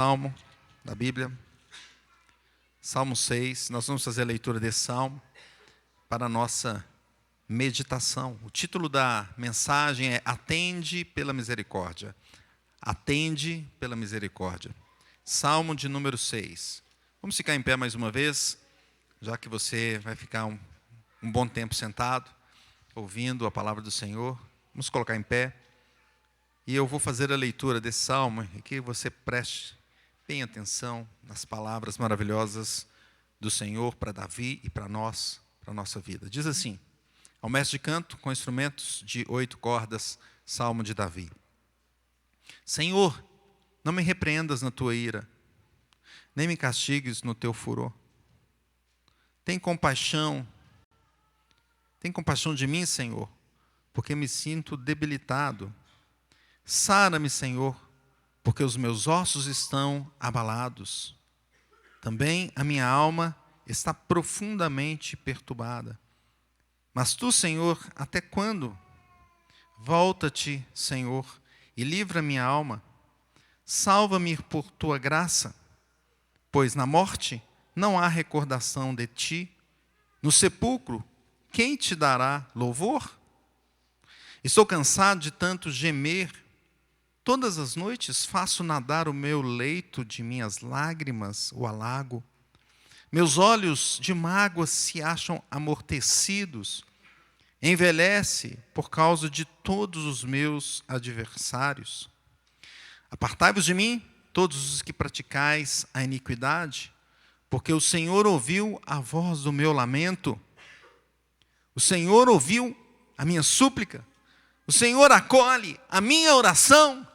Salmo da Bíblia, Salmo 6. Nós vamos fazer a leitura desse salmo para a nossa meditação. O título da mensagem é Atende pela Misericórdia. Atende pela Misericórdia. Salmo de número 6. Vamos ficar em pé mais uma vez, já que você vai ficar um bom tempo sentado, ouvindo a palavra do Senhor. Vamos colocar em pé. E eu vou fazer a leitura desse salmo e que você preste bem atenção nas palavras maravilhosas do Senhor para Davi e para nós, para a nossa vida. Diz assim: ao mestre de canto com instrumentos de 8 cordas, salmo de Davi. Senhor, não me repreendas na tua ira, nem me castigues no teu furor. Tem compaixão de mim, Senhor, porque me sinto debilitado. Sara-me, Senhor, porque os meus ossos estão abalados. Também a minha alma está profundamente perturbada. Mas tu, Senhor, até quando? Volta-te, Senhor, e livra minha alma. Salva-me por tua graça, pois na morte não há recordação de ti. No sepulcro, quem te dará louvor? Estou cansado de tanto gemer. Todas as noites faço nadar o meu leito de minhas lágrimas, o alago. Meus olhos de mágoa se acham amortecidos. Envelhece por causa de todos os meus adversários. Apartai-vos de mim, todos os que praticais a iniquidade, porque o Senhor ouviu a voz do meu lamento. O Senhor ouviu a minha súplica. O Senhor acolhe a minha oração.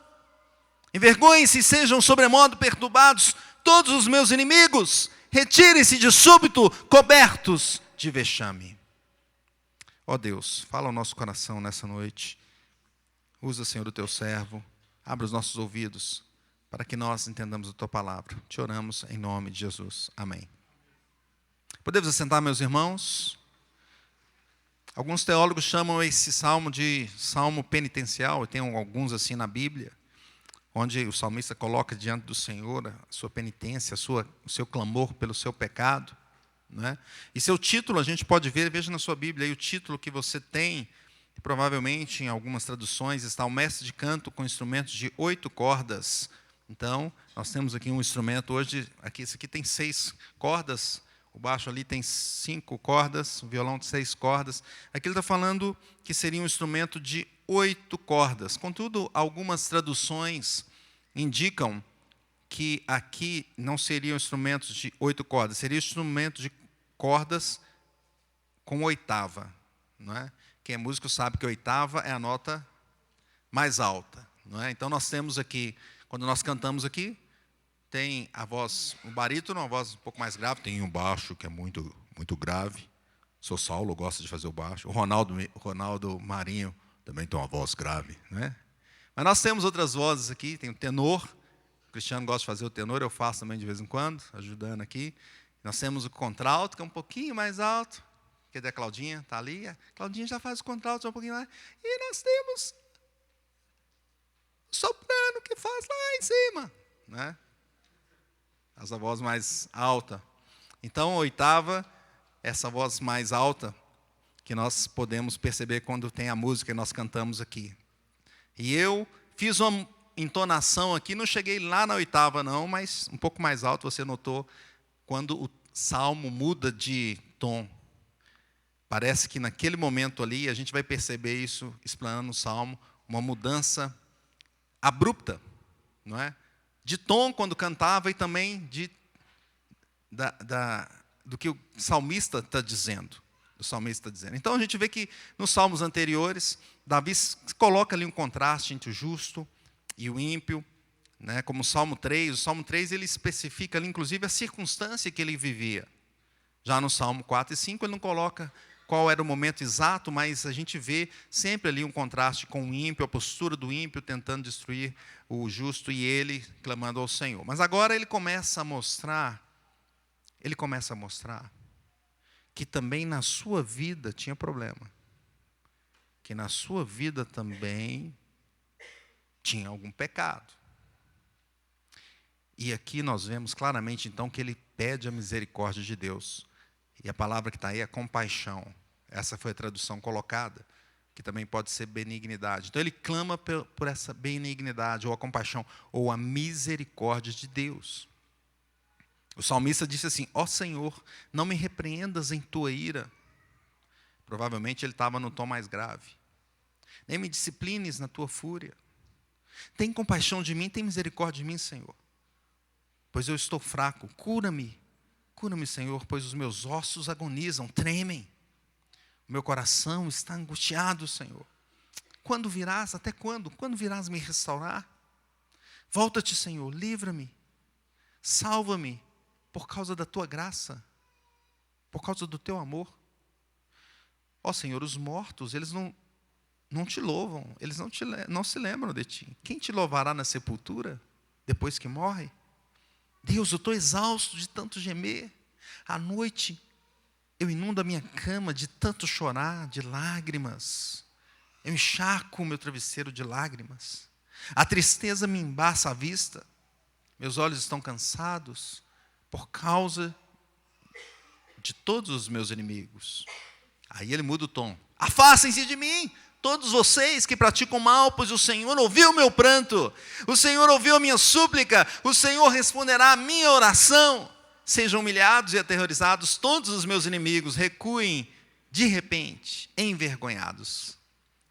Envergonhem-se e sejam sobremodo perturbados todos os meus inimigos. Retirem-se de súbito, cobertos de vexame. Ó Deus, fala ao nosso coração nessa noite. Usa, Senhor, o teu servo. Abra os nossos ouvidos para que nós entendamos a tua palavra. Te oramos em nome de Jesus. Amém. Podemos assentar, meus irmãos? Alguns teólogos chamam esse salmo de salmo penitencial. Tem alguns assim na Bíblia, onde o salmista coloca diante do Senhor a sua penitência, o seu clamor pelo seu pecado. Né? E seu título, a gente pode ver, veja na sua Bíblia, aí o título que você tem, provavelmente em algumas traduções, está o mestre de canto com instrumentos de 8 cordas. Então, nós temos aqui um instrumento hoje, esse aqui tem 6 cordas, o baixo ali tem 5 cordas, o violão tem 6 cordas. Aqui ele está falando que seria um instrumento de 8 cordas. Contudo, algumas traduções indicam que aqui não seriam instrumentos de 8 cordas, seria instrumento de cordas com oitava. Não é? Quem é músico sabe que oitava é a nota mais alta. Não é? Então nós temos aqui, quando nós cantamos aqui, tem a voz, o barítono, uma voz um pouco mais grave, tem um baixo que é muito, muito grave. Sou Saulo, gosta de fazer o baixo. O Ronaldo Marinho também tem uma voz grave, né? Mas nós temos outras vozes aqui, tem o tenor. O Cristiano gosta de fazer o tenor, eu faço também de vez em quando, ajudando aqui. Nós temos o contralto, que é um pouquinho mais alto. Cadê a Claudinha? Está ali. A Claudinha já faz o contralto um pouquinho mais. E nós temos o soprano, que faz lá em cima, né? Essa voz mais alta. Então, a oitava, essa voz mais alta, que nós podemos perceber quando tem a música que nós cantamos aqui. E eu fiz uma entonação aqui, não cheguei lá na oitava não, mas um pouco mais alto, você notou, quando o salmo muda de tom. Parece que naquele momento ali, a gente vai perceber isso, explanando o salmo, uma mudança abrupta, não é? De tom quando cantava e também do que o salmista está dizendo. Então a gente vê que nos salmos anteriores, Davi coloca ali um contraste entre o justo e o ímpio, né? Como o Salmo 3 ele especifica ali inclusive a circunstância que ele vivia. Já no Salmo 4 e 5 ele não coloca qual era o momento exato, mas a gente vê sempre ali um contraste com o ímpio, a postura do ímpio tentando destruir o justo e ele clamando ao Senhor. Mas agora ele começa a mostrar que também na sua vida tinha problema. Que na sua vida também tinha algum pecado. E aqui nós vemos claramente, então, que ele pede a misericórdia de Deus. E a palavra que está aí é compaixão. Essa foi a tradução colocada, que também pode ser benignidade. Então, ele clama por essa benignidade, ou a compaixão, ou a misericórdia de Deus. O salmista disse assim: ó Senhor, não me repreendas em tua ira. Provavelmente ele estava no tom mais grave. Nem me disciplines na tua fúria. Tem compaixão de mim, tem misericórdia de mim, Senhor. Pois eu estou fraco, cura-me, Senhor, pois os meus ossos agonizam, tremem. O meu coração está angustiado, Senhor. Quando virás, até quando? Quando virás me restaurar? Volta-te, Senhor, livra-me, salva-me, por causa da tua graça, por causa do teu amor. Ó Senhor, os mortos, eles não te louvam, eles não se lembram de ti. Quem te louvará na sepultura, depois que morre? Deus, eu estou exausto de tanto gemer. À noite, eu inundo a minha cama de tanto chorar, de lágrimas. Eu encharco o meu travesseiro de lágrimas. A tristeza me embaça a vista. Meus olhos estão cansados por causa de todos os meus inimigos. Aí ele muda o tom. Afastem-se de mim, todos vocês que praticam mal, pois o Senhor ouviu o meu pranto, o Senhor ouviu a minha súplica, o Senhor responderá a minha oração. Sejam humilhados e aterrorizados todos os meus inimigos, recuem de repente, envergonhados.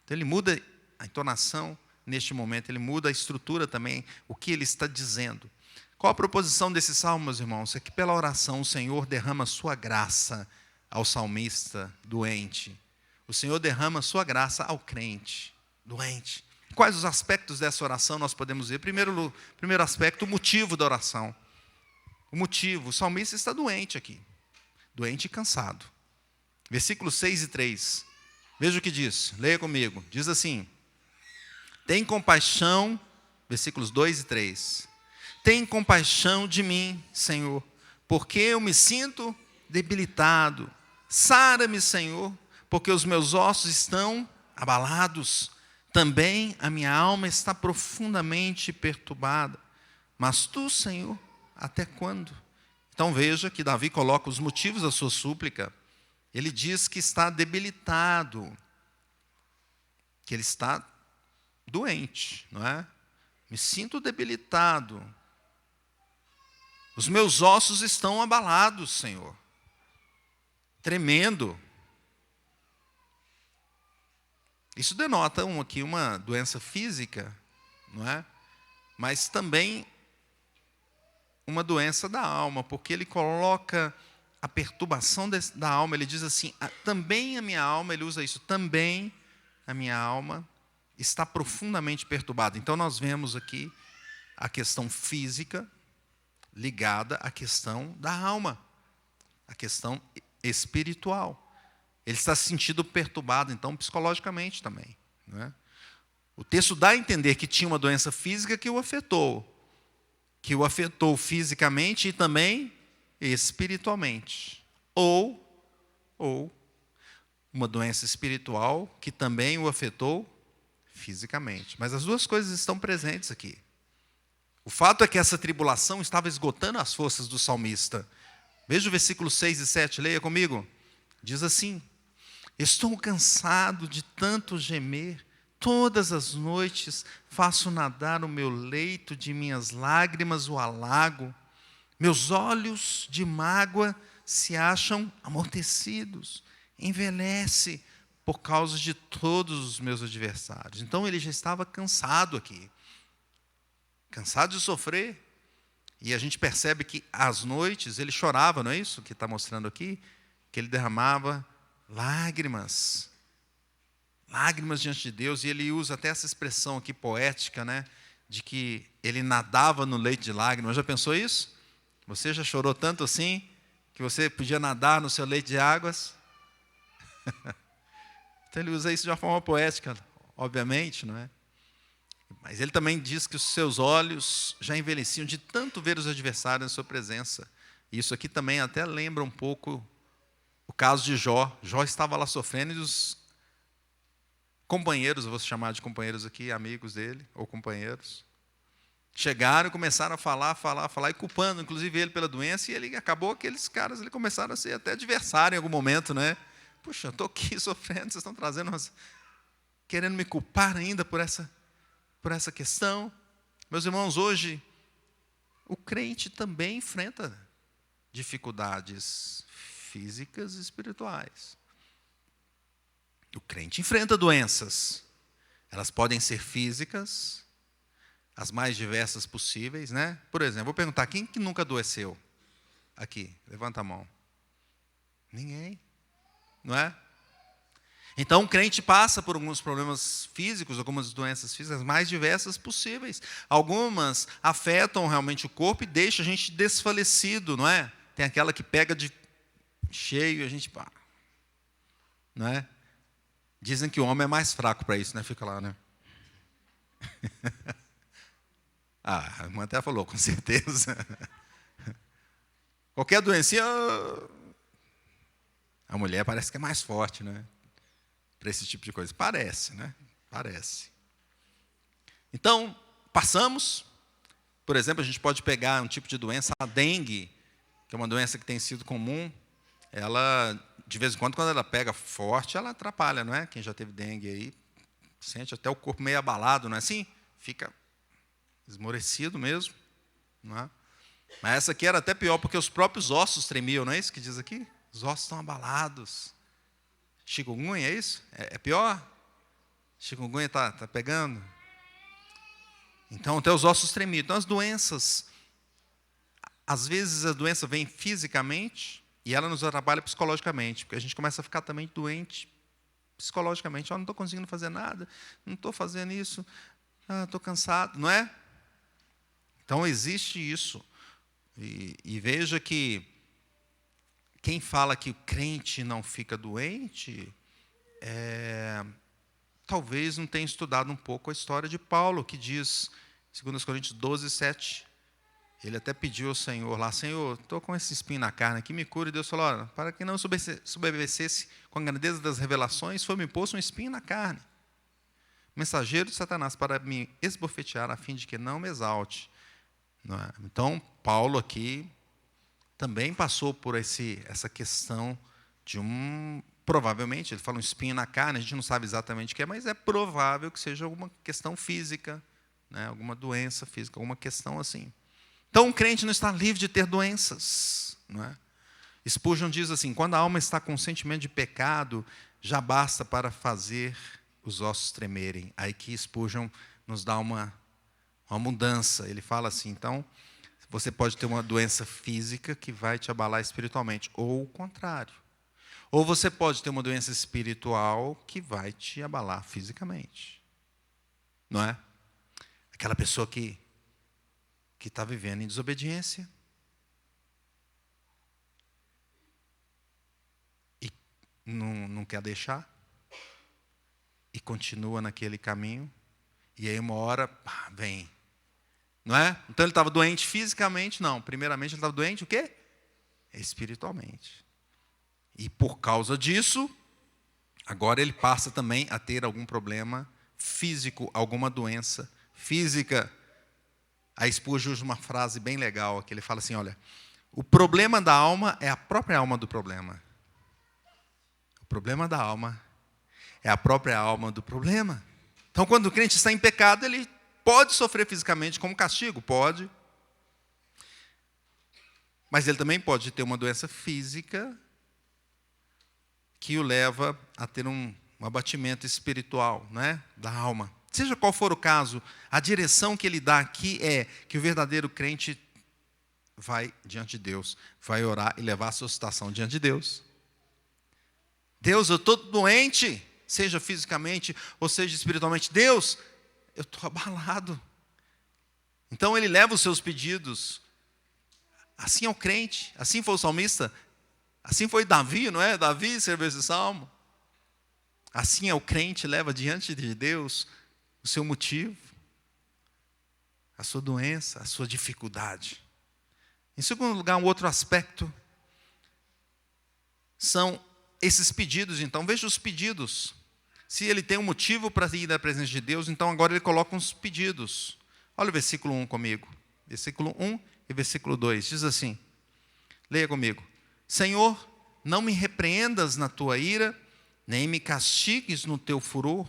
Então ele muda a entonação neste momento, ele muda a estrutura também, o que ele está dizendo. Qual a proposição desse salmo, meus irmãos? É que pela oração o Senhor derrama sua graça ao salmista doente. O Senhor derrama sua graça ao crente doente. Quais os aspectos dessa oração nós podemos ver? Primeiro aspecto, o motivo da oração. O motivo, o salmista está doente aqui. Doente e cansado. Versículos 6 e 3. Veja o que diz, leia comigo. Diz assim: tem compaixão, versículos 2 e 3. Tem compaixão de mim, Senhor, porque eu me sinto debilitado. Sara-me, Senhor, porque os meus ossos estão abalados. Também a minha alma está profundamente perturbada. Mas tu, Senhor, até quando? Então veja que Davi coloca os motivos da sua súplica. Ele diz que está debilitado, que ele está doente, não é? Me sinto debilitado. Os meus ossos estão abalados, Senhor. Tremendo. Isso denota aqui uma doença física, não é? Mas também uma doença da alma, porque ele coloca a perturbação da alma, ele diz assim, também a minha alma, ele usa isso, também a minha alma está profundamente perturbada. Então nós vemos aqui a questão física ligada à questão da alma, a questão espiritual. Ele está se sentindo perturbado, então, psicologicamente também, não é? O texto dá a entender que tinha uma doença física que o afetou fisicamente e também espiritualmente. Ou uma doença espiritual que também o afetou fisicamente. Mas as duas coisas estão presentes aqui. O fato é que essa tribulação estava esgotando as forças do salmista. Veja o versículo 6 e 7, leia comigo. Diz assim: estou cansado de tanto gemer, todas as noites faço nadar o meu leito, de minhas lágrimas o alago. Meus olhos de mágoa se acham amortecidos, envelhece por causa de todos os meus adversários. Então ele já estava cansado aqui, cansado de sofrer. E a gente percebe que às noites ele chorava, não é isso que está mostrando aqui? Que ele derramava lágrimas diante de Deus, e ele usa até essa expressão aqui poética, né, de que ele nadava no leito de lágrimas. Já pensou isso? Você já chorou tanto assim, que você podia nadar no seu leito de águas? Então ele usa isso de uma forma poética, obviamente, não é? Mas ele também diz que os seus olhos já envelheciam de tanto ver os adversários em sua presença. Isso aqui também até lembra um pouco o caso de Jó. Jó estava lá sofrendo e os companheiros, eu vou chamar de companheiros aqui, amigos dele, ou companheiros, Chegaram e começaram a falar, e culpando, inclusive, ele pela doença, e ele acabou, aqueles caras começaram a ser até adversário em algum momento, né? Puxa, eu estou aqui sofrendo, vocês estão trazendo querendo me culpar ainda por essa questão. Meus irmãos, hoje, o crente também enfrenta dificuldades físicas e espirituais. O crente enfrenta doenças. Elas podem ser físicas, as mais diversas possíveis, né? Por exemplo, vou perguntar, quem que nunca adoeceu? Aqui, levanta a mão. Ninguém, não é? Então, o crente passa por alguns problemas físicos, algumas doenças físicas mais diversas possíveis. Algumas afetam realmente o corpo e deixam a gente desfalecido, não é? Tem aquela que pega de cheio e a gente, pá, não é? Dizem que o homem é mais fraco para isso, né? Fica lá, né? A irmã até falou, com certeza. Qualquer doencinha, a mulher parece que é mais forte, né? Para esse tipo de coisa. Parece, né? Parece. Então, passamos. Por exemplo, a gente pode pegar um tipo de doença, a dengue, que é uma doença que tem sido comum. Ela, de vez em quando ela pega forte, ela atrapalha, não é? Quem já teve dengue aí, sente até o corpo meio abalado, não é assim? Fica esmorecido mesmo, não é? Mas essa aqui era até pior, porque os próprios ossos tremiam, não é isso que diz aqui? Os ossos estão abalados. Chikungunya, é isso? É pior? Chikungunya está pegando? Então, até os ossos tremiam. Então, as doenças, às vezes a doença vem fisicamente e ela nos atrapalha psicologicamente, porque a gente começa a ficar também doente psicologicamente. Não estou conseguindo fazer nada, não estou fazendo isso, estou cansado, não é? Então, existe isso. E veja que quem fala que o crente não fica doente, talvez não tenha estudado um pouco a história de Paulo, que diz, 2 Coríntios 12, 7, ele até pediu ao Senhor lá, Senhor, estou com esse espinho na carne aqui, me cura. E Deus falou, olha, para que não sobrevivesse com a grandeza das revelações, foi-me posto um espinho na carne. Mensageiro de Satanás, para me esbofetear, a fim de que não me exalte. Não é? Então, Paulo aqui também passou por essa questão de provavelmente, ele fala um espinho na carne, a gente não sabe exatamente o que é, mas é provável que seja alguma questão física, né? Alguma doença física, alguma questão assim. Então, o crente não está livre de ter doenças. Não é? Spurgeon diz assim, quando a alma está com um sentimento de pecado, já basta para fazer os ossos tremerem. Aí que Spurgeon nos dá uma mudança. Ele fala assim, então, você pode ter uma doença física que vai te abalar espiritualmente, ou o contrário. Ou você pode ter uma doença espiritual que vai te abalar fisicamente. Não é? Aquela pessoa que está vivendo em desobediência e não quer deixar e continua naquele caminho e aí uma hora vem, não é? Então ele estava doente fisicamente, não. Primeiramente ele estava doente o quê? Espiritualmente. E por causa disso, agora ele passa também a ter algum problema físico, alguma doença física. A Spurgeon usa uma frase bem legal, que ele fala assim, olha, o problema da alma é a própria alma do problema. O problema da alma é a própria alma do problema. Então, quando o crente está em pecado, ele pode sofrer fisicamente como castigo, pode. Mas ele também pode ter uma doença física que o leva a ter um abatimento espiritual, né, da alma. Seja qual for o caso, a direção que ele dá aqui é que o verdadeiro crente vai diante de Deus, vai orar e levar a sua situação diante de Deus. Deus, eu estou doente, seja fisicamente ou seja espiritualmente. Deus, eu estou abalado. Então ele leva os seus pedidos. Assim é o crente, assim foi o salmista, assim foi Davi, não é? Davi escreveu esse salmo. Assim é o crente, leva diante de Deus o seu motivo, a sua doença, a sua dificuldade. Em segundo lugar, um outro aspecto são esses pedidos. Então, veja os pedidos. Se ele tem um motivo para ir da presença de Deus, então agora ele coloca uns pedidos. Olha o versículo 1 comigo. Versículo 1 e versículo 2. Diz assim, leia comigo. Senhor, não me repreendas na tua ira, nem me castigues no teu furor.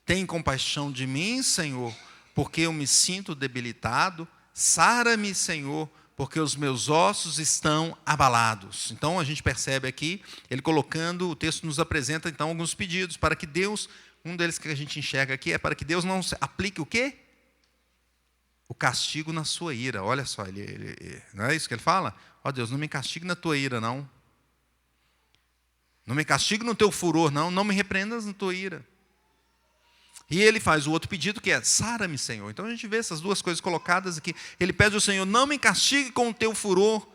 Tem compaixão de mim, Senhor, porque eu me sinto debilitado. Sara-me, Senhor, porque os meus ossos estão abalados. Então a gente percebe aqui, ele colocando, o texto nos apresenta então alguns pedidos para que Deus, um deles que a gente enxerga aqui é para que Deus não aplique o quê? O castigo na sua ira. Olha só, não é isso que ele fala? Ó Deus, não me castigue na tua ira, não. Não me castigue no teu furor, não. Não me repreendas na tua ira. E ele faz o outro pedido que é, sara-me, Senhor. Então a gente vê essas duas coisas colocadas aqui. Ele pede ao Senhor, não me castigue com o teu furor.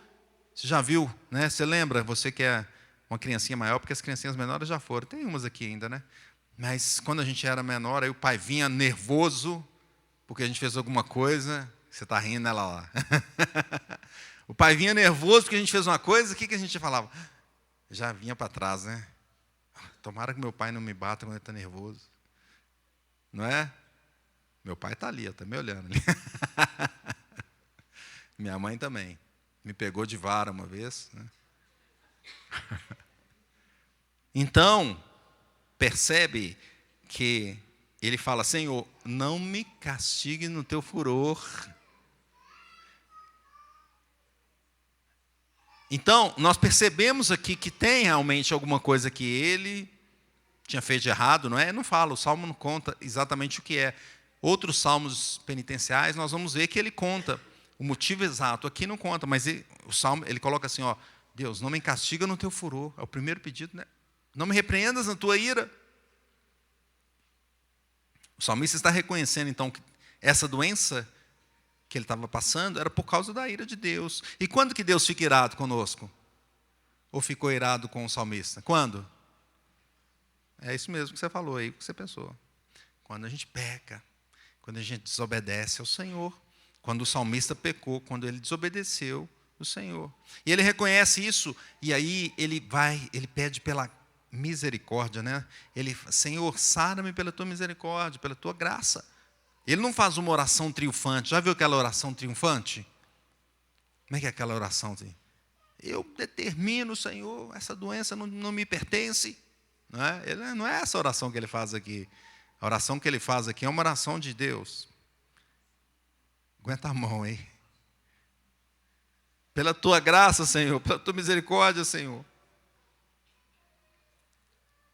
Você já viu, né? Você lembra, você que é uma criancinha maior, porque as criancinhas menores já foram. Tem umas aqui ainda, né? Mas quando a gente era menor, aí o pai vinha nervoso, porque a gente fez alguma coisa. Você está rindo, ela lá. O pai vinha nervoso porque a gente fez uma coisa, o que a gente falava? Já vinha para trás, né? Tomara que meu pai não me bata quando ele está nervoso. Não é? Meu pai está ali, está me olhando ali. Minha mãe também. Me pegou de vara uma vez. Né? Então, percebe que ele fala, Senhor, não me castigue no teu furor. Então, nós percebemos aqui que tem realmente alguma coisa que ele tinha feito de errado, não é? Não fala, o Salmo não conta exatamente o que é. Outros salmos penitenciais, nós vamos ver que ele conta o motivo exato. Aqui não conta, mas o Salmo, ele coloca assim, ó, Deus, não me castiga no teu furor. É o primeiro pedido, né? Não me repreendas na tua ira. O salmista está reconhecendo, então, que essa doença que ele estava passando era por causa da ira de Deus. E quando que Deus fica irado conosco? Ou ficou irado com o salmista? Quando? É isso mesmo que você falou aí, que você pensou. Quando a gente peca, quando a gente desobedece ao Senhor, quando o salmista pecou, quando ele desobedeceu o Senhor. E ele reconhece isso, e aí ele pede pela misericórdia, né? Ele, Senhor, sara-me pela tua misericórdia, pela tua graça. Ele não faz uma oração triunfante. Já viu aquela oração triunfante? Como é que é aquela oração? Eu determino, Senhor, essa doença não me pertence. Não é? Não é essa oração que ele faz aqui. A oração que ele faz aqui é uma oração de Deus. Aguenta a mão, hein? Pela tua graça, Senhor, pela tua misericórdia, Senhor.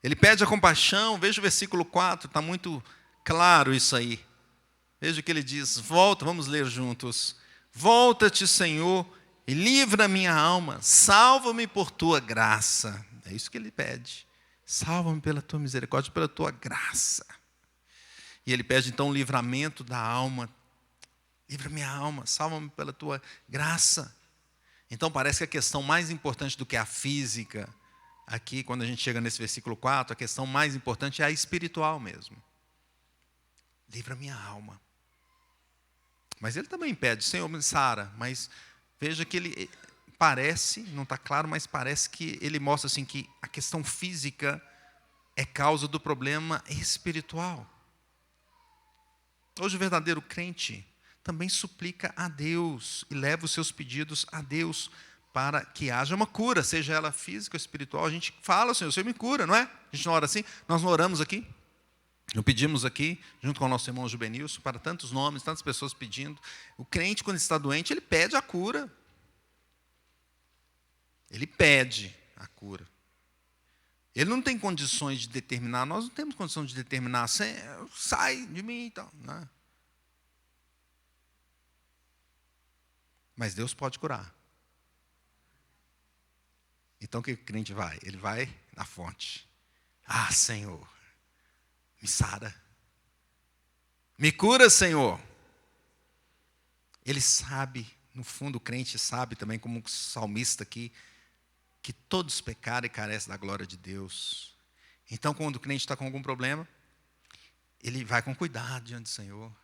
Ele pede a compaixão, veja o versículo 4, está muito claro isso aí. Veja o que ele diz, volta, vamos ler juntos. Volta-te, Senhor, e livra a minha alma, salva-me por tua graça. É isso que ele pede. Salva-me pela tua misericórdia, pela tua graça. E ele pede então o livramento da alma. Livra minha alma, salva-me pela tua graça. Então parece que a questão mais importante do que a física, aqui quando a gente chega nesse versículo 4, a questão mais importante é a espiritual mesmo. Livra minha alma. Mas ele também pede, Senhor, me sara. Mas veja que ele parece, não está claro, mas parece que ele mostra assim que a questão física é causa do problema espiritual. Hoje o verdadeiro crente também suplica a Deus e leva os seus pedidos a Deus para que haja uma cura, seja ela física ou espiritual. A gente fala, Senhor, me cura, não é? A gente não ora assim, nós não oramos aqui. Não pedimos aqui, junto com o nosso irmão Jubenilson, para tantos nomes, tantas pessoas pedindo. O crente, quando está doente, ele pede a cura. Ele pede a cura. Ele não tem condições de determinar, nós não temos condição de determinar, sai de mim e tal. Não. Mas Deus pode curar. Então o que o crente vai? Ele vai na fonte. Ah, Senhor, me sara. Me cura, Senhor. Ele sabe, no fundo o crente sabe também, como um salmista aqui, que todos pecaram e carecem da glória de Deus. Então, quando o crente está com algum problema, ele vai com cuidado diante do Senhor.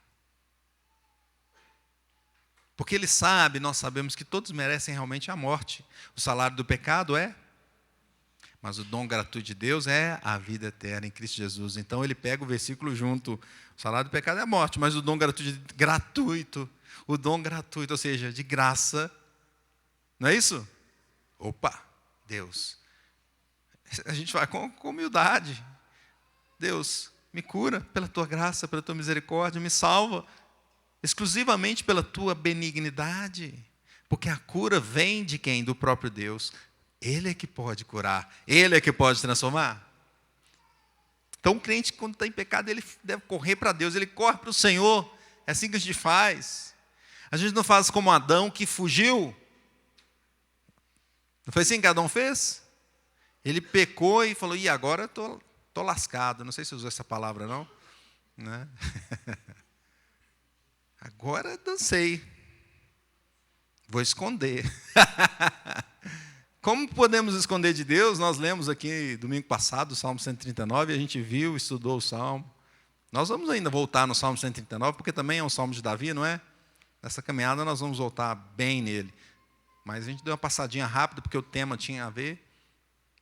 Porque ele sabe, nós sabemos que todos merecem realmente a morte. O salário do pecado é, mas o dom gratuito de Deus é a vida eterna em Cristo Jesus. Então ele pega o versículo junto, O salário do pecado é a morte, mas o dom gratuito, o dom gratuito, ou seja, de graça, não é isso? Opa, Deus. A gente vai com humildade. Deus, me cura pela tua graça, pela tua misericórdia, me salva exclusivamente pela tua benignidade. Porque a cura vem de quem? Do próprio Deus. Ele é que pode curar, Ele é que pode transformar. Então o crente, quando está em pecado, ele deve correr para Deus, ele corre para o Senhor. É assim que a gente faz. A gente não faz como Adão, que fugiu. Não foi assim que Adão fez? Ele pecou e falou, agora eu estou lascado. Não sei se usou essa palavra, não. Né? Agora dancei. Vou esconder. Como podemos esconder de Deus? Nós lemos aqui domingo passado o Salmo 139, a gente viu, estudou o Salmo. Nós vamos ainda voltar no Salmo 139, porque também é um Salmo de Davi, não é? Nessa caminhada nós vamos voltar bem nele. Mas a gente deu uma passadinha rápida, porque o tema tinha a ver.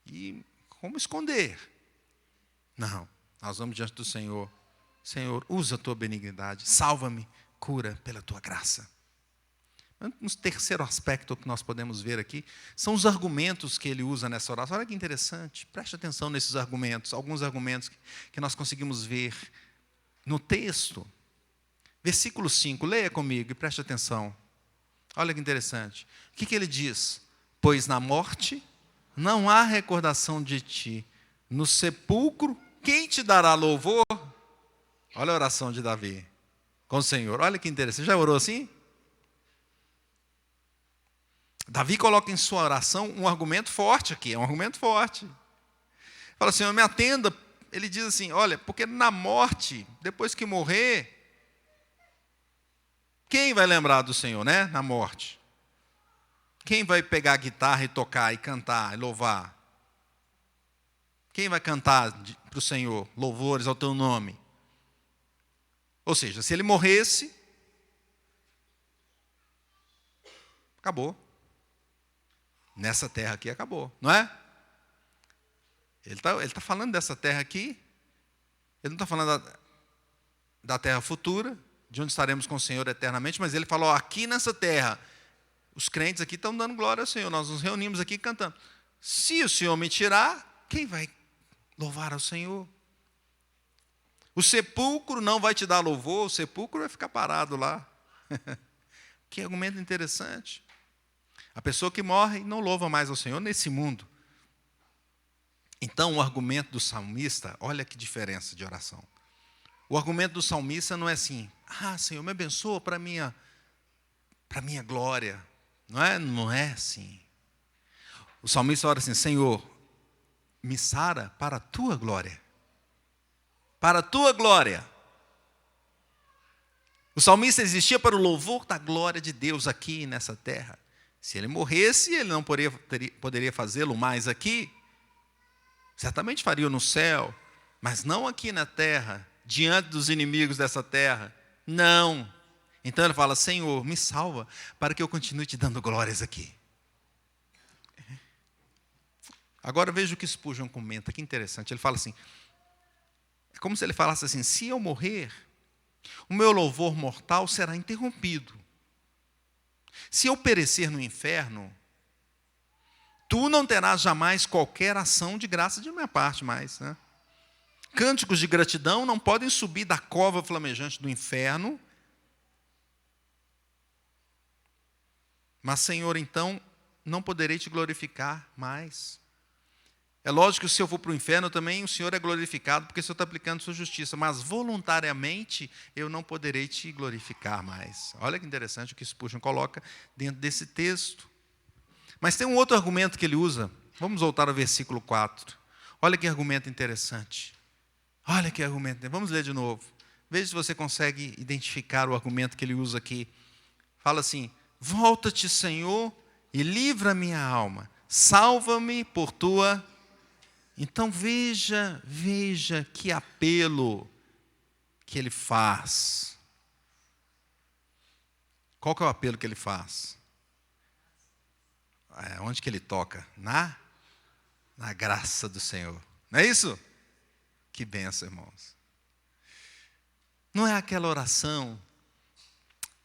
E como esconder? Não, nós vamos diante do Senhor. Senhor, usa a tua benignidade, salva-me, cura pela tua graça. Um terceiro aspecto que nós podemos ver aqui são os argumentos que ele usa nessa oração. Olha que interessante, preste atenção nesses argumentos, alguns argumentos que nós conseguimos ver no texto. Versículo 5, leia comigo e preste atenção. Olha que interessante. O que ele diz? Pois na morte não há recordação de ti. No sepulcro, quem te dará louvor? Olha a oração de Davi com o Senhor. Olha que interessante. Já orou assim? Davi coloca em sua oração um argumento forte aqui, é um argumento forte. Fala, Senhor, me atenda. Ele diz assim, olha, porque na morte, depois que morrer, quem vai lembrar do Senhor, né? Na morte. Quem vai pegar a guitarra e tocar, e cantar, e louvar? Quem vai cantar para o Senhor louvores ao teu nome? Ou seja, se ele morresse, acabou. Nessa terra aqui acabou, não é? Ele tá falando dessa terra aqui, ele não está falando da terra futura, de onde estaremos com o Senhor eternamente, mas ele falou, aqui nessa terra, os crentes aqui estão dando glória ao Senhor, nós nos reunimos aqui cantando. Se o Senhor me tirar, quem vai louvar ao Senhor? O sepulcro não vai te dar louvor, o sepulcro vai ficar parado lá. Que argumento interessante. A pessoa que morre não louva mais ao Senhor nesse mundo. Então, o argumento do salmista, olha que diferença de oração. O argumento do salmista não é assim, Senhor, me abençoa para a minha glória. Não é assim. O salmista ora assim, Senhor, me sara para a tua glória. Para a tua glória. O salmista existia para o louvor da glória de Deus aqui nessa terra. Se ele morresse, ele não poderia fazê-lo mais aqui. Certamente faria no céu, mas não aqui na terra, diante dos inimigos dessa terra. Não. Então ele fala, Senhor, me salva para que eu continue te dando glórias aqui. Agora veja o que Spurgeon comenta, que interessante. Ele fala assim, é como se ele falasse assim, se eu morrer, o meu louvor mortal será interrompido. Se eu perecer no inferno, tu não terás jamais qualquer ação de graça de minha parte mais. Né? Cânticos de gratidão não podem subir da cova flamejante do inferno. Mas, Senhor, então, não poderei te glorificar mais. É lógico que se eu for para o inferno também, o Senhor é glorificado, porque o Senhor está aplicando sua justiça. Mas, voluntariamente, eu não poderei te glorificar mais. Olha que interessante o que Spurgeon coloca dentro desse texto. Mas tem um outro argumento que ele usa. Vamos voltar ao versículo 4. Olha que argumento interessante. Olha que argumento. Vamos ler de novo. Veja se você consegue identificar o argumento que ele usa aqui. Fala assim, volta-te, Senhor, e livra a minha alma. Salva-me por tua... Então veja que apelo que ele faz. Qual que é o apelo que ele faz? Onde que ele toca? Na graça do Senhor. Não é isso? Que bênção, irmãos. Não é aquela oração,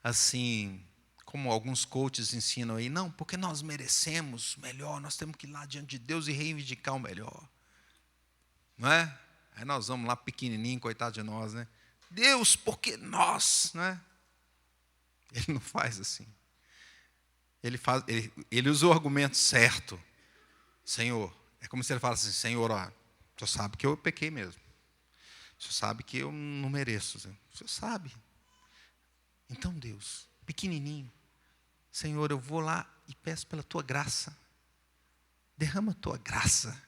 assim, como alguns coaches ensinam aí, não, porque nós merecemos o melhor, nós temos que ir lá diante de Deus e reivindicar o melhor. Não é? Aí nós vamos lá pequenininho, coitado de nós, né? Deus, porque nós, não é? Ele não faz assim. Ele usa o argumento certo. Senhor, é como se ele falasse assim, Senhor, ó, o Senhor sabe que eu pequei mesmo. O Senhor sabe que eu não mereço. O Senhor sabe. Então, Deus, pequenininho, Senhor, eu vou lá e peço pela Tua graça. Derrama a Tua graça.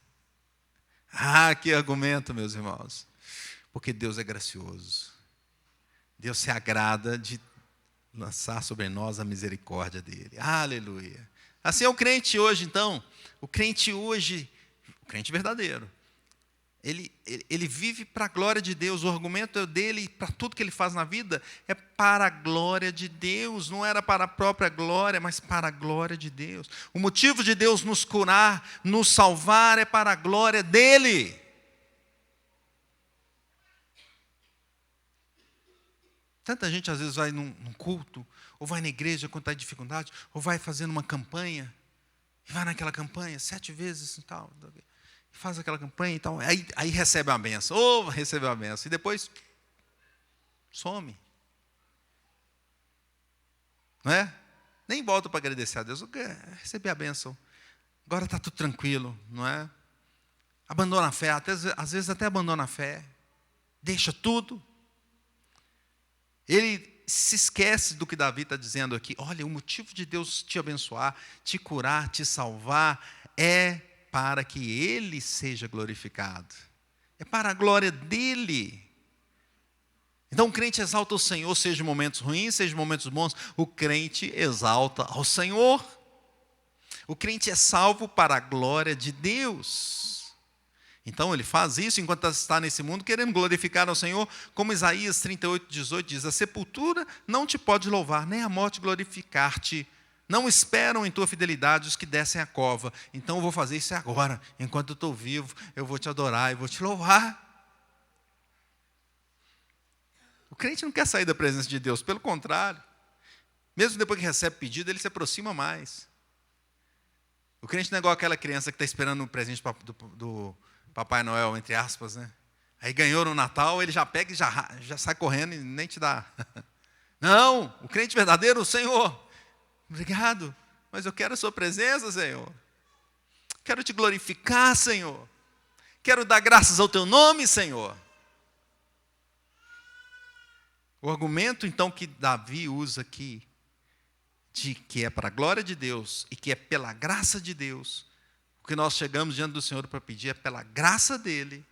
Ah, que argumento, meus irmãos. Porque Deus é gracioso. Deus se agrada de lançar sobre nós a misericórdia dele. Aleluia. Assim é o crente hoje, então. O crente hoje, o crente verdadeiro, ele vive para a glória de Deus. O argumento dele, para tudo que ele faz na vida, é para a glória de Deus. Não era para a própria glória, mas para a glória de Deus. O motivo de Deus nos curar, nos salvar, é para a glória dele. Tanta gente às vezes vai num culto, ou vai na igreja quando está em dificuldade, ou vai fazendo uma campanha, e vai naquela campanha 7 vezes e tal, faz aquela campanha e tal, aí recebe uma benção, ou recebeu a benção, e depois some. Não é? Nem volta para agradecer a Deus, recebi a benção, agora está tudo tranquilo, não é? Abandona a fé, às vezes até abandona a fé, deixa tudo. Ele se esquece do que Davi está dizendo aqui. Olha, o motivo de Deus te abençoar, te curar, te salvar, é para que Ele seja glorificado. É para a glória dEle. Então o crente exalta o Senhor, seja em momentos ruins, seja em momentos bons. O crente exalta ao Senhor. O crente é salvo para a glória de Deus. Então ele faz isso enquanto está nesse mundo, querendo glorificar ao Senhor, como Isaías 38:18 diz, a sepultura não te pode louvar, nem a morte glorificar-te. Não esperam em tua fidelidade os que descem a cova. Então eu vou fazer isso agora, enquanto eu estou vivo, eu vou te adorar, eu vou te louvar. O crente não quer sair da presença de Deus, pelo contrário. Mesmo depois que recebe pedido, ele se aproxima mais. O crente não é igual aquela criança que está esperando o presente do Papai Noel, entre aspas, né? Aí ganhou no Natal, ele já pega e já sai correndo e nem te dá. Não, o crente verdadeiro, o Senhor, obrigado, mas eu quero a sua presença, Senhor. Quero te glorificar, Senhor. Quero dar graças ao teu nome, Senhor. O argumento, então, que Davi usa aqui, de que é para a glória de Deus e que é pela graça de Deus, o que nós chegamos diante do Senhor para pedir é pela graça dEle.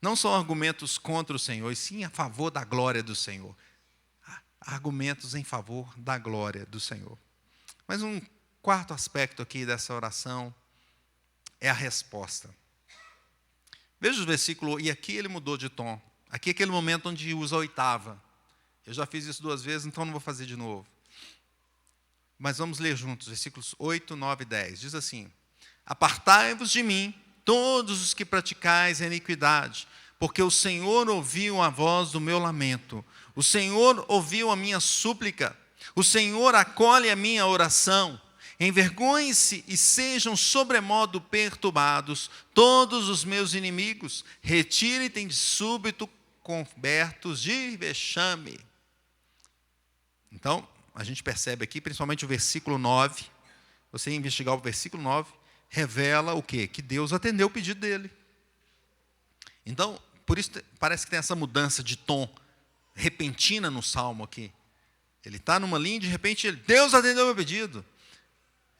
Não são argumentos contra o Senhor, e sim a favor da glória do Senhor. Argumentos em favor da glória do Senhor. Mas um quarto aspecto aqui dessa oração é a resposta. Veja o versículo, e aqui ele mudou de tom. Aqui é aquele momento onde usa a oitava. Eu já fiz isso 2 vezes, então não vou fazer de novo. Mas vamos ler juntos, versículos 8, 9 e 10. Diz assim, apartai-vos de mim, todos os que praticais a iniquidade, porque o Senhor ouviu a voz do meu lamento, o Senhor ouviu a minha súplica, o Senhor acolhe a minha oração. Envergonhem-se e sejam sobremodo perturbados todos os meus inimigos, retirem de súbito cobertos de vexame. Então, a gente percebe aqui, principalmente o versículo 9, você investigar o versículo 9, revela o quê? Que Deus atendeu o pedido dele. Então, por isso parece que tem essa mudança de tom repentina no Salmo aqui. Ele está numa linha e de repente, Deus atendeu o meu pedido.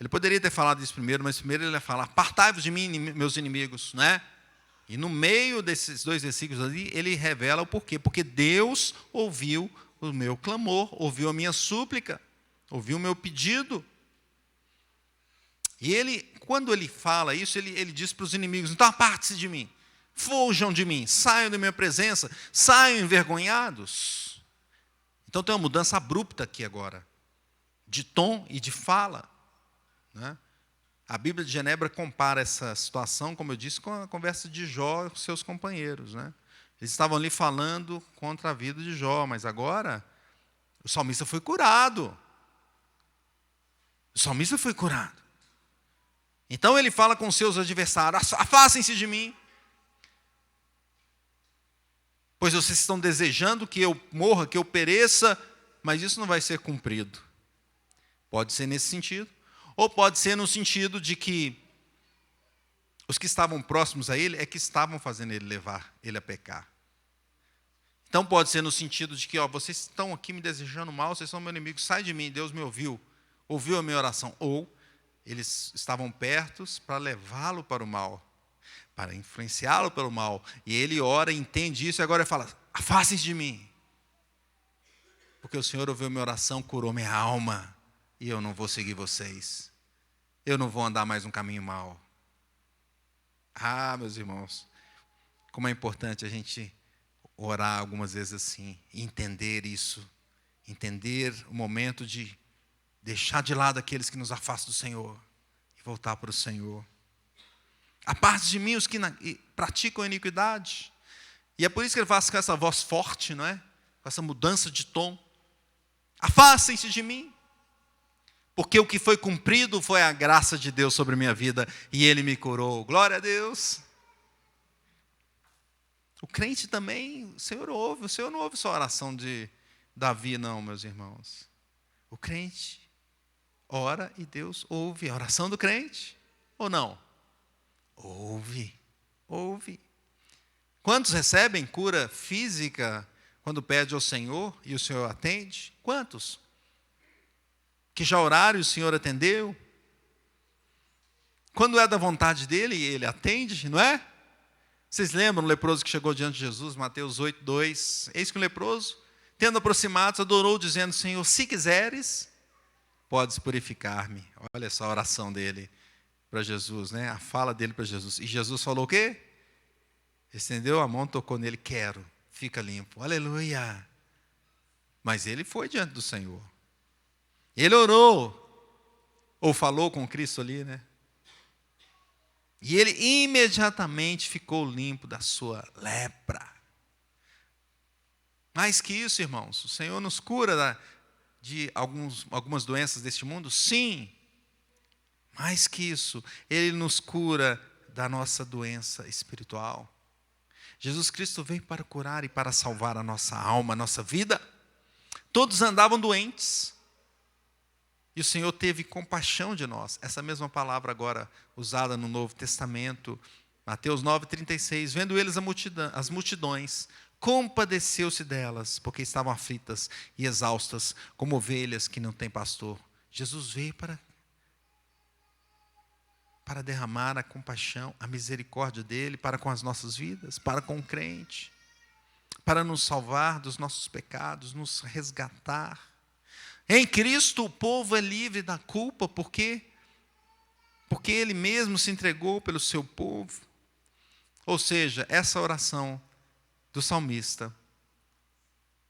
Ele poderia ter falado isso primeiro, mas primeiro ele vai falar, apartai-vos de mim, meus inimigos, né? E no meio desses 2 versículos ali, ele revela o porquê. Porque Deus ouviu o meu clamor, ouviu a minha súplica, ouviu o meu pedido. E ele, quando ele fala isso, ele diz para os inimigos, então aparte-se de mim, fujam de mim, saiam da minha presença, saiam envergonhados. Então tem uma mudança abrupta aqui agora, de tom e de fala. Né? A Bíblia de Genebra compara essa situação, como eu disse, com a conversa de Jó com seus companheiros. Né? Eles estavam ali falando contra a vida de Jó, mas agora o salmista foi curado. O salmista foi curado. Então ele fala com seus adversários: afastem-se de mim, pois vocês estão desejando que eu morra, que eu pereça, mas isso não vai ser cumprido. Pode ser nesse sentido, ou pode ser no sentido de que os que estavam próximos a ele é que estavam fazendo ele levar ele a pecar. Então pode ser no sentido de que, vocês estão aqui me desejando mal, vocês são meu inimigo, sai de mim, Deus me ouviu a minha oração. Ou eles estavam perto para levá-lo para o mal, para influenciá-lo pelo mal. E ele ora, entende isso, e agora ele fala: afastem-se de mim, porque o Senhor ouviu minha oração, curou minha alma, e eu não vou seguir vocês. Eu não vou andar mais um caminho mau. Meus irmãos, como é importante a gente orar algumas vezes assim, entender isso, entender o momento de deixar de lado aqueles que nos afastam do Senhor e voltar para o Senhor. Aparte de mim os que praticam a iniquidade. E é por isso que ele faz com essa voz forte, não é? Com essa mudança de tom. Afastem-se de mim, porque o que foi cumprido foi a graça de Deus sobre a minha vida, e Ele me curou. Glória a Deus. O crente também, o Senhor não ouve só a oração de Davi, não, meus irmãos. O crente ora e Deus ouve a oração do crente, ou não? Ouve. Quantos recebem cura física quando pede ao Senhor e o Senhor atende? Quantos? Que já oraram e o Senhor atendeu? Quando é da vontade dele, ele atende, não é? Vocês lembram o leproso que chegou diante de Jesus, Mateus 8:2? Eis que o leproso, tendo aproximado, adorou, dizendo: Senhor, se quiseres, podes purificar-me. Olha só a oração dele para Jesus, né? A fala dele para Jesus. E Jesus falou o quê? Estendeu a mão, tocou nele: quero, fica limpo. Aleluia! Mas ele foi diante do Senhor. Ele orou, ou falou com Cristo ali, né? E ele imediatamente ficou limpo da sua lepra. Mais que isso, irmãos, o Senhor nos cura de algumas doenças deste mundo? Sim. Mais que isso, Ele nos cura da nossa doença espiritual. Jesus Cristo veio para curar e para salvar a nossa alma, a nossa vida. Todos andavam doentes. E o Senhor teve compaixão de nós. Essa mesma palavra agora usada no Novo Testamento, Mateus 9:36. Vendo eles as multidões, compadeceu-se delas, porque estavam aflitas e exaustas, como ovelhas que não têm pastor. Jesus veio para derramar a compaixão, a misericórdia dele para com as nossas vidas, para com o crente, para nos salvar dos nossos pecados, nos resgatar. Em Cristo o povo é livre da culpa, porque Ele mesmo se entregou pelo seu povo. Ou seja, essa oração do salmista,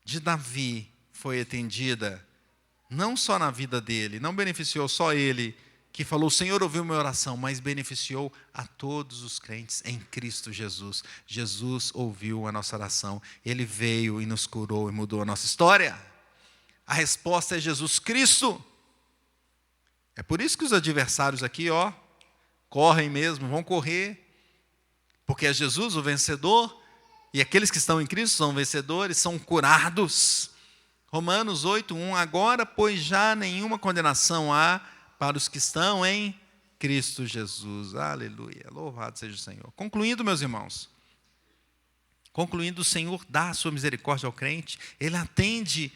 de Davi, foi atendida não só na vida dele, não beneficiou só ele, que falou: o Senhor ouviu minha oração, mas beneficiou a todos os crentes em Cristo Jesus. Jesus ouviu a nossa oração, Ele veio e nos curou e mudou a nossa história. A resposta é Jesus Cristo. É por isso que os adversários aqui, correm mesmo, vão correr, porque é Jesus o vencedor, e aqueles que estão em Cristo são vencedores, são curados. Romanos 8:1. Agora, pois já nenhuma condenação há para os que estão em Cristo Jesus. Aleluia, louvado seja o Senhor. Concluindo, meus irmãos, o Senhor dá a sua misericórdia ao crente, Ele atende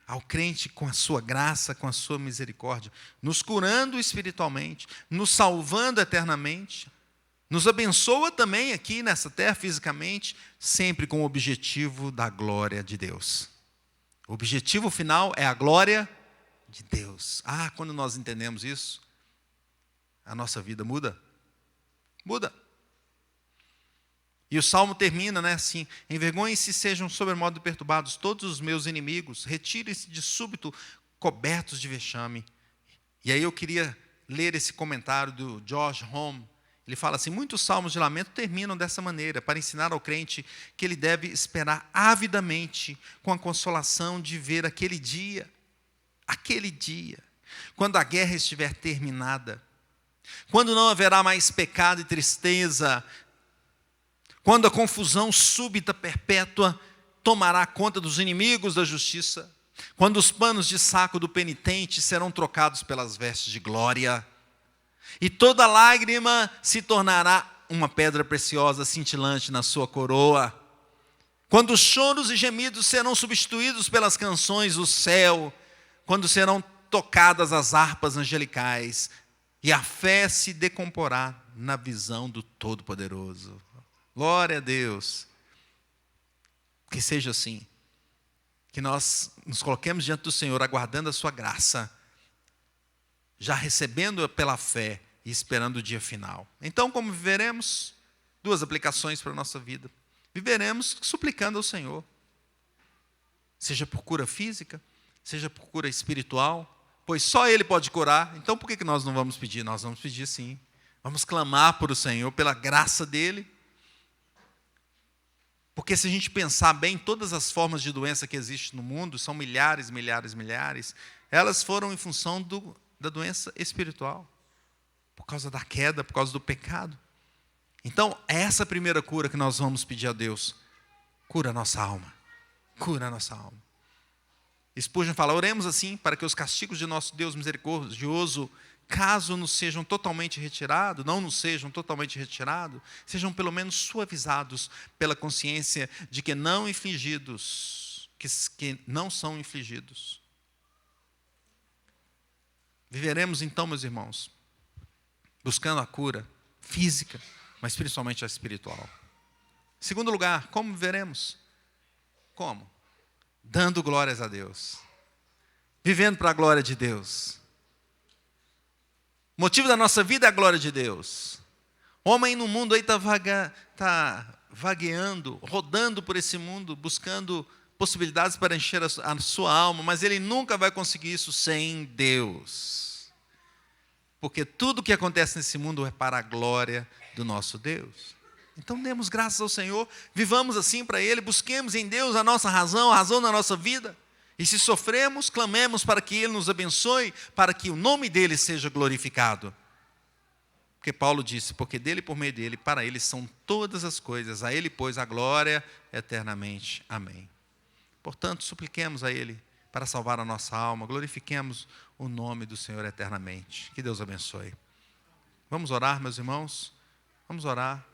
ao crente com a sua graça, com a sua misericórdia, nos curando espiritualmente, nos salvando eternamente, nos abençoa também aqui nessa terra fisicamente, sempre com o objetivo da glória de Deus. O objetivo final é a glória de Deus. Quando nós entendemos isso, a nossa vida muda. Muda. E o Salmo termina, assim: envergonhem-se, sejam sobremodo perturbados todos os meus inimigos, retirem-se de súbito, cobertos de vexame. E aí eu queria ler esse comentário do George Home. Ele fala assim, muitos salmos de lamento terminam dessa maneira, para ensinar ao crente que ele deve esperar avidamente com a consolação de ver aquele dia, quando a guerra estiver terminada, quando não haverá mais pecado e tristeza, quando a confusão súbita perpétua tomará conta dos inimigos da justiça, quando os panos de saco do penitente serão trocados pelas vestes de glória, e toda lágrima se tornará uma pedra preciosa cintilante na sua coroa, quando os choros e gemidos serão substituídos pelas canções do céu, quando serão tocadas as harpas angelicais, e a fé se decomporá na visão do Todo-Poderoso. Glória a Deus. Que seja assim. Que nós nos coloquemos diante do Senhor, aguardando a sua graça, já recebendo-a pela fé e esperando o dia final. Então, como viveremos? 2 aplicações para a nossa vida. Viveremos suplicando ao Senhor. Seja por cura física, seja por cura espiritual, pois só Ele pode curar. Então, por que nós não vamos pedir? Nós vamos pedir sim. Vamos clamar por o Senhor, pela graça dEle. Porque se a gente pensar bem, todas as formas de doença que existem no mundo, são milhares, elas foram em função da doença espiritual. Por causa da queda, por causa do pecado. Então, é essa a primeira cura que nós vamos pedir a Deus. Cura a nossa alma. Cura a nossa alma. Spurgeon fala, oremos assim para que os castigos de nosso Deus misericordioso, caso não sejam totalmente retirados, sejam pelo menos suavizados pela consciência de que não infligidos, que não são infligidos. Viveremos então, meus irmãos, buscando a cura física, mas principalmente a espiritual. Em segundo lugar, como viveremos? Como? Dando glórias a Deus. Vivendo para a glória de Deus. O motivo da nossa vida é a glória de Deus. O homem no mundo aí está vagueando, rodando por esse mundo, buscando possibilidades para encher a sua alma, mas ele nunca vai conseguir isso sem Deus. Porque tudo que acontece nesse mundo é para a glória do nosso Deus. Então demos graças ao Senhor, vivamos assim para Ele, busquemos em Deus a nossa razão, a razão da nossa vida. E se sofremos, clamemos para que Ele nos abençoe, para que o nome dEle seja glorificado. Porque Paulo disse, porque dEle, por meio dEle, para Ele são todas as coisas, a Ele, pois, a glória eternamente. Amém. Portanto, supliquemos a Ele para salvar a nossa alma, glorifiquemos o nome do Senhor eternamente. Que Deus abençoe. Vamos orar, meus irmãos? Vamos orar.